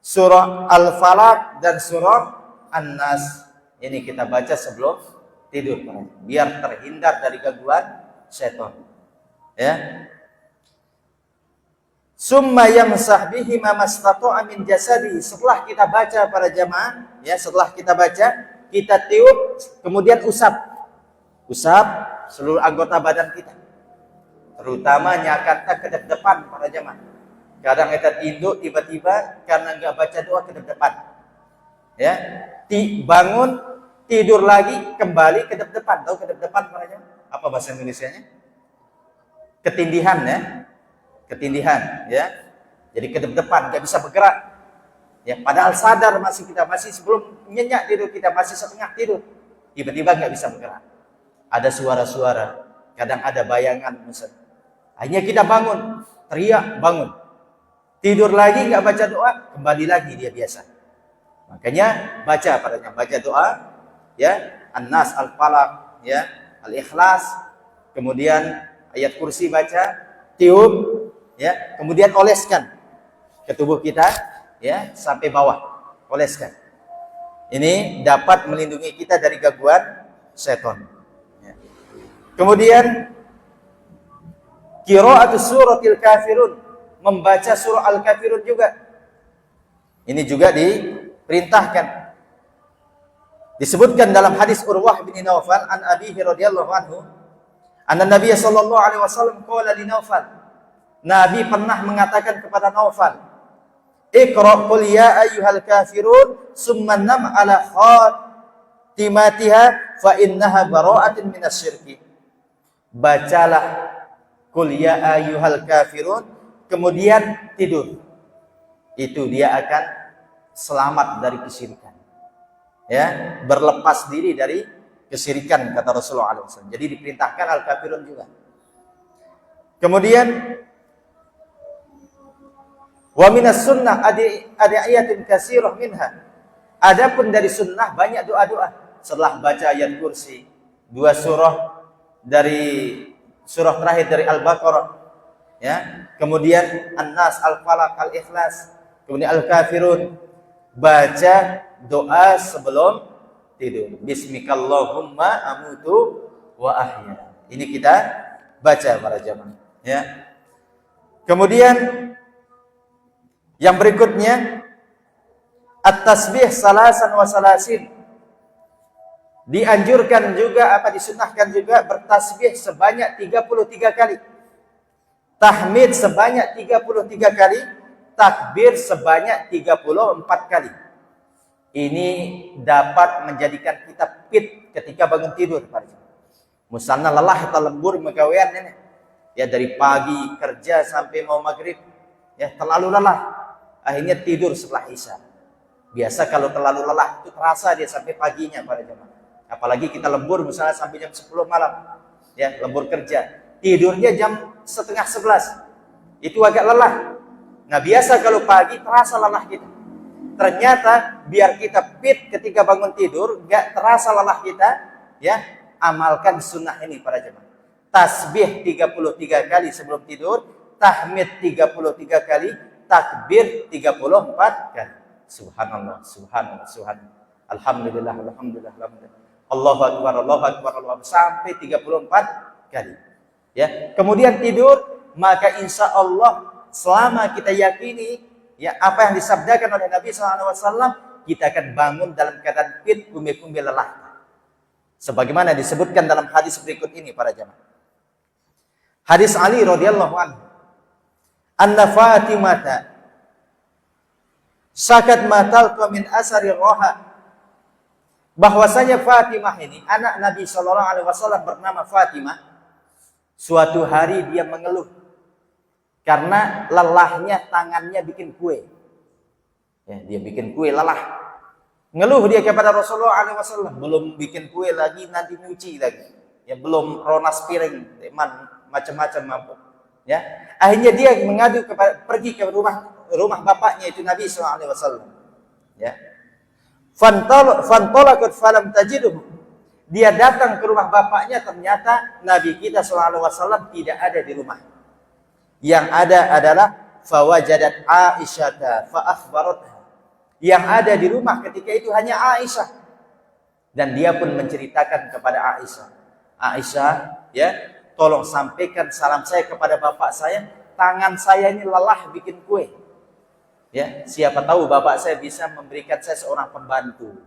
Speaker 1: surah Al-Falaq dan surah An-Nas. Ini kita baca sebelum tidur biar terhindar dari gangguan setan. Ya. Summa yamsah bihi ma mastata'a min jasadihi. Setelah kita baca para jamaah, ya, setelah kita baca, kita tiup, kemudian usap seluruh anggota badan kita. Terutama nyakata kedep-depan para jamaah. Kadang kita tidur tiba-tiba karena enggak baca doa kedep-depan. Ya, bangun, tidur lagi, kembali kedep-depan. Tahu kedep-depan para jamaah? Apa bahasa Indonesianya? Ketindihan, ya. Ketindihan, ya. Jadi kedep-depan, enggak bisa bergerak. Ya, padahal sadar masih sebelum nyenyak tidur, kita masih setengah tidur. Tiba-tiba enggak bisa bergerak. Ada suara-suara, kadang ada bayangan Ustaz. Akhirnya kita bangun, teriak, bangun. Tidur lagi, enggak baca doa, kembali lagi dia biasa. Makanya baca doa, ya, An-Nas, Al-Falaq, ya, Al-Ikhlas, kemudian ayat kursi baca, tiup, ya, kemudian oleskan ke tubuh kita, ya, sampai bawah, oleskan. Ini dapat melindungi kita dari gangguan setan. Ya. Kemudian qira'atu suratil Kafirun, membaca surah Al-Kafirun juga. Ini juga diperintahkan. Disebutkan dalam hadis Urwah bin Naufal an Abihi radhiyallahu anhu, anna Nabiy sallallahu alaihi wasallam qala li Naufal. Nabi pernah mengatakan kepada Naufal, "Iqra qul ya ayyuhal kafirun summa nam ala khatimatiha fa innaha bara'atun minasyirki." Bacalah qul ya ayyuhal kafirun, kemudian tidur. Itu dia akan selamat dari kesyirikan. Ya, berlepas diri dari kesyirikan kata Rasulullah SAW. Jadi diperintahkan Al-Kafirun juga. Kemudian wa minas sunnah ada ayatin katsirah minha. Adapun dari sunnah banyak doa-doa setelah baca ayat kursi, 2 surah dari surah terakhir dari Al-Baqarah, ya. Kemudian An-Nas, Al-Falaq, Al-Ikhlas. Kemudian Al-Kafirun, baca doa sebelum tidur. Bismikallahumma amutu wa ahya. Ini kita baca para jamaah, ya. Kemudian yang berikutnya at-tasbih salasan wa salasin. Dianjurkan juga disunahkan juga bertasbih sebanyak 33 kali. Tahmid sebanyak 33 kali, takbir sebanyak 34 kali. Ini dapat menjadikan kita fit ketika bangun tidur. Misalnya lelah atau lembur megawean ini, ya dari pagi kerja sampai mau maghrib, ya terlalu lelah, akhirnya tidur setelah isya. Biasa kalau terlalu lelah itu terasa dia sampai paginya para jemaah. Apalagi kita lembur misalnya sampai jam 10 malam, ya lembur kerja, tidurnya jam setengah 11, itu agak lelah. Nah biasa kalau pagi terasa lelah kita. Ternyata biar kita fit ketika bangun tidur, gak terasa lelah kita, ya amalkan sunnah ini para jemaah. Tasbih 33 kali sebelum tidur, tahmid 33 kali, takbir 34 kali. Subhanallah, subhanallah, subhanallah. Alhamdulillah, alhamdulillah, alhamdulillah. Allahu akbar, Allahu akbar, Allahu akbar, sampai 34 kali. Ya, kemudian tidur, maka insya Allah selama kita yakini ya apa yang disabdakan oleh Nabi SAW, kita akan bangun dalam keadaan fit, kumil-kumil lelah. Sebagaimana disebutkan dalam hadis berikut ini para jamaah. Hadis Ali radhiyallahu anhu, anna Fatimata sakat mataltu min asari roha. Bahwasanya Fatimah ini anak Nabi SAW bernama Fatimah. Suatu hari dia mengeluh karena lelahnya tangannya bikin kue. Ya, dia bikin kue lelah. Ngeluh dia kepada Rasulullah SAW, belum bikin kue lagi, nanti nyuci lagi. Ya belum ronas piring, macam-macam mampu. Ya, akhirnya dia mengadu pergi ke rumah bapaknya itu Nabi SAW. Ya. Fantolakut falam tajiduhu. Dia datang ke rumah bapaknya, ternyata Nabi kita SAW tidak ada di rumah. Yang ada adalah fawajadat Aisyah fa akhbaratha. Yang ada di rumah ketika itu hanya Aisyah. Dan dia pun menceritakan kepada Aisyah. Aisyah, ya, tolong sampaikan salam saya kepada bapak saya. Tangan saya ini lelah bikin kue. Ya, siapa tahu bapak saya bisa memberikan saya seorang pembantu.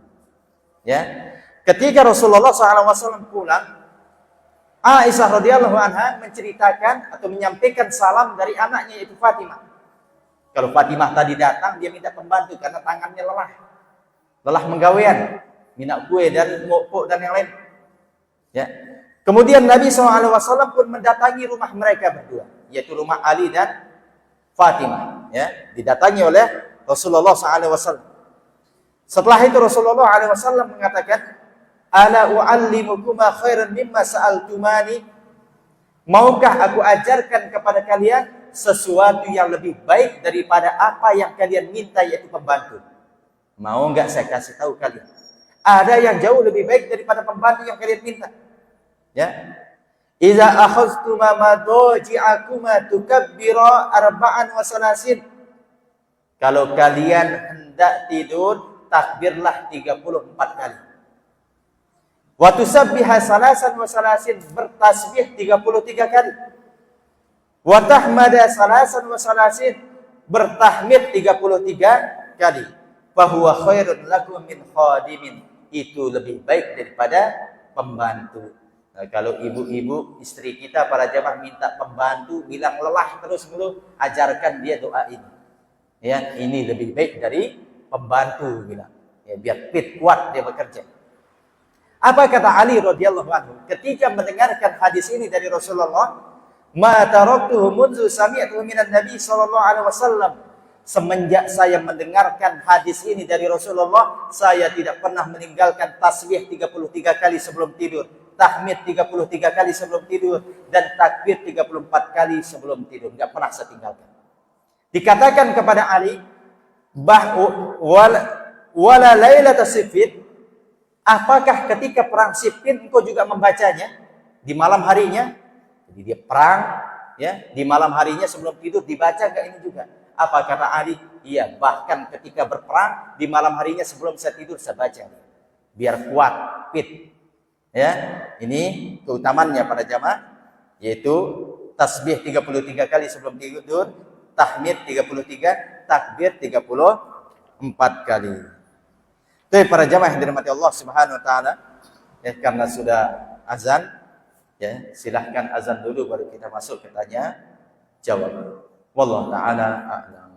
Speaker 1: Ya, ketika Rasulullah SAW pulang, Aisyah radhiyallahu anha menceritakan atau menyampaikan salam dari anaknya yaitu Fatimah. Kalau Fatimah tadi datang, dia minta pembantu karena tangannya lelah menggawean, minta kue dan mokok dan yang lain. Ya, kemudian Nabi SAW pun mendatangi rumah mereka berdua, yaitu rumah Ali dan Fatimah, ya, didatangi oleh Rasulullah SAW. Setelah itu Rasulullah SAW mengatakan, ala u'allimukuma khairan mimma sa'altumani. Maukah aku ajarkan kepada kalian sesuatu yang lebih baik daripada apa yang kalian minta, yaitu pembantu? Mau enggak saya kasih tahu kalian? Ada yang jauh lebih baik daripada pembantu yang kalian minta. Ya. Iza akhaztuma madaji'akuma tukabbira arba'an wa salasin. Kalau kalian hendak tidur, takbirlah 34 kali. Wa tusabbiha salasan wa salasin, bertasbih 33 kali. Wa tahmada salasan wa salasin, bertahmid 33 kali. Fa huwa khairun lakum min khadimin. Itu lebih baik daripada pembantu. Nah, kalau ibu-ibu istri kita para jamaah minta pembantu, bilang lelah terus dulu, ajarkan dia doa ini. Ya, ini lebih baik dari pembantu bilang. Ya, biar fit kuat dia bekerja. Apa kata Ali radhiyallahu anhu ketika mendengarkan hadis ini dari Rasulullah? Ma taraktuhu munzu sami'tuhu minan Nabi sallallahu alaihi wasallam. Semenjak saya mendengarkan hadis ini dari Rasulullah, saya tidak pernah meninggalkan tasbih 33 kali sebelum tidur, tahmid 33 kali sebelum tidur, dan takbir 34 kali sebelum tidur. Enggak pernah saya tinggalkan. Dikatakan kepada Ali, wala lailata Siffin, apakah ketika perang Siffin engkau juga membacanya di malam harinya? Jadi dia perang, ya, di malam harinya sebelum tidur dibaca enggak ini juga? Apa kata Ali? Iya, bahkan ketika berperang di malam harinya sebelum saya tidur saya baca. Biar kuat, fit. Ya, ini keutamannya para jamaah, yaitu tasbih 33 kali sebelum tidur, tahmid 33, takbir 34 kali. Itu para jamaah yang dirahmati Allah Subhanahu wa taala. Ya, karena sudah azan, ya, silahkan azan dulu baru kita masuk ke tanya jawab. Wallahu taala a'lam.